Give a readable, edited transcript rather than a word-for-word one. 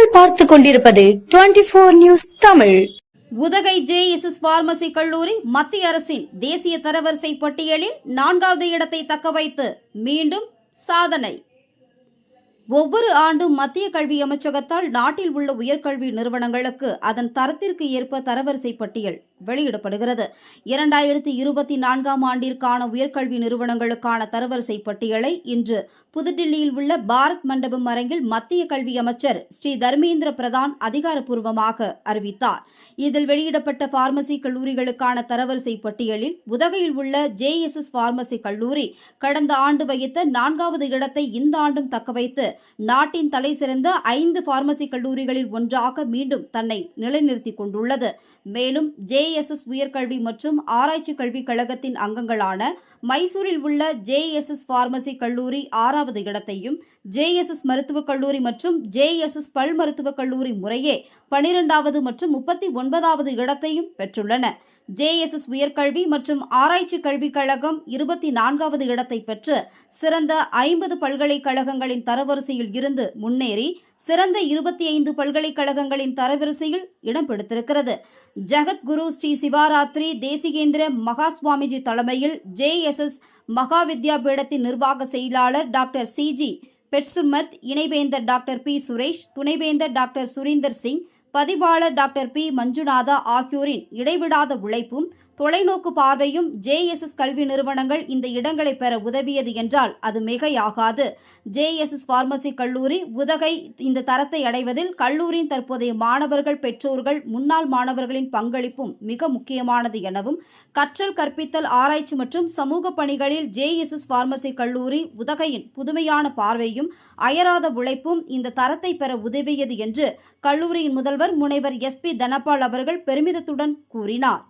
நீங்கள் பார்த்துக் கொண்டிருப்பது 24 news Tamil. Udhagai JSS pharmacy கல்லூரி மத்திய அரசின் தேசிய தரவரிசை பட்டியலில் 4வது இடத்தை தக்கவைத்து மீண்டும் சாதனை. ஒவ்வொரு ஆண்டும் மத்திய கல்வி அமைச்சகத்தால் நாட்டில் உள்ள உயர்கல்வி நிறுவனங்களுக்கு அதன் தரத்திற்கு ஏற்ப தரவரிசை பட்டியல் வெளியிடப்படுகிறது. 2024ஆம் ஆண்டிற்கான உயர்கல்வி நிறுவனங்களுக்கான தரவரிசை பட்டியலை இன்று புதுடில்லியில் உள்ள பாரத் மண்டபம் அரங்கில் மத்திய கல்வி அமைச்சர் ஸ்ரீ தர்மேந்திர பிரதான் அதிகாரப்பூர்வமாக அறிவித்தார். இதில் வெளியிடப்பட்ட பார்மசி கல்லூரிகளுக்கான தரவரிசை பட்டியலில் உதகையில் உள்ள ஜேஎஸ்எஸ் பார்மசி கல்லூரி கடந்த ஆண்டு வகித்த 4வது இடத்தை இந்த ஆண்டும் தக்கவைத்து நாட்டின் தலை சிறந்த 5 பார்மசி கல்லூரிகளில் ஒன்றாக மீண்டும் தன்னை நிலைநிறுத்திக் கொண்டுள்ளது. மேலும் ஜேஎஸ்எஸ் உயர்கல்வி மற்றும் ஆராய்ச்சி கல்விக் கழகத்தின் அங்கங்களான மைசூரில் உள்ள ஜேஎஸ்எஸ் பார்மசி கல்லூரி 6வது இடத்தையும், ஜேஎஸ்எஸ் மருத்துவக் கல்லூரி மற்றும் ஜேஎஸ்எஸ் பல் மருத்துவக் கல்லூரி முறையே 12வது மற்றும் 39வது இடத்தையும் பெற்றுள்ளன. ஜேஎஸ்எஸ் உயர்கல்வி மற்றும் ஆராய்ச்சி கல்விக் கழகம் 24வது இடத்தை பெற்று சிறந்த 50 பல்கலைக்கழகங்களின் தரவரிசையில் இருந்து முன்னேறி சிறந்த 25 பல்கலைக்கழகங்களின் தரவரிசையில் இடம் பிடித்திருக்கிறது. ஜகத்குரு ஸ்ரீ சிவாராத்திரி தேசிகேந்திர மகா சுவாமிஜி தலைமையில் ஜேஎஸ்எஸ் மகா வித்யாபீடத்தின் நிர்வாக செயலாளர் டாக்டர் சிஜி பெட்சுர்மத், இணைவேந்தர் டாக்டர் பி சுரேஷ், துணைவேந்தர் டாக்டர் சுரீந்தர் சிங், பதிவாளர் டாக்டர் பி மஞ்சுநாதா ஆகியோரின் இடைவிடாத உழைப்பும் தொலைநோக்கு பார்வையும் ஜேஎஸ்எஸ் கல்வி நிறுவனங்கள் இந்த இடங்களை பெற உதவியது என்றால் அது மிகையாகாது. ஜேஎஸ்எஸ் பார்மசி கல்லூரி உதகை இந்த தரத்தை அடைவதில் கல்லூரியின் தற்போதைய மாணவர்கள், பெற்றோர்கள், முன்னாள் மாணவர்களின் பங்களிப்பும் மிக முக்கியமானது எனவும், கற்றல் கற்பித்தல் ஆராய்ச்சி மற்றும் சமூக பணிகளில் ஜேஎஸ்எஸ் பார்மசி கல்லூரி உதகையின் புதுமையான பார்வையும் அயராத உழைப்பும் இந்த தரத்தை பெற உதவியது என்று கல்லூரியின் முதல்வர் முனைவர் SP தனபால் அவர்கள் பெருமிதத்துடன் கூறினார்.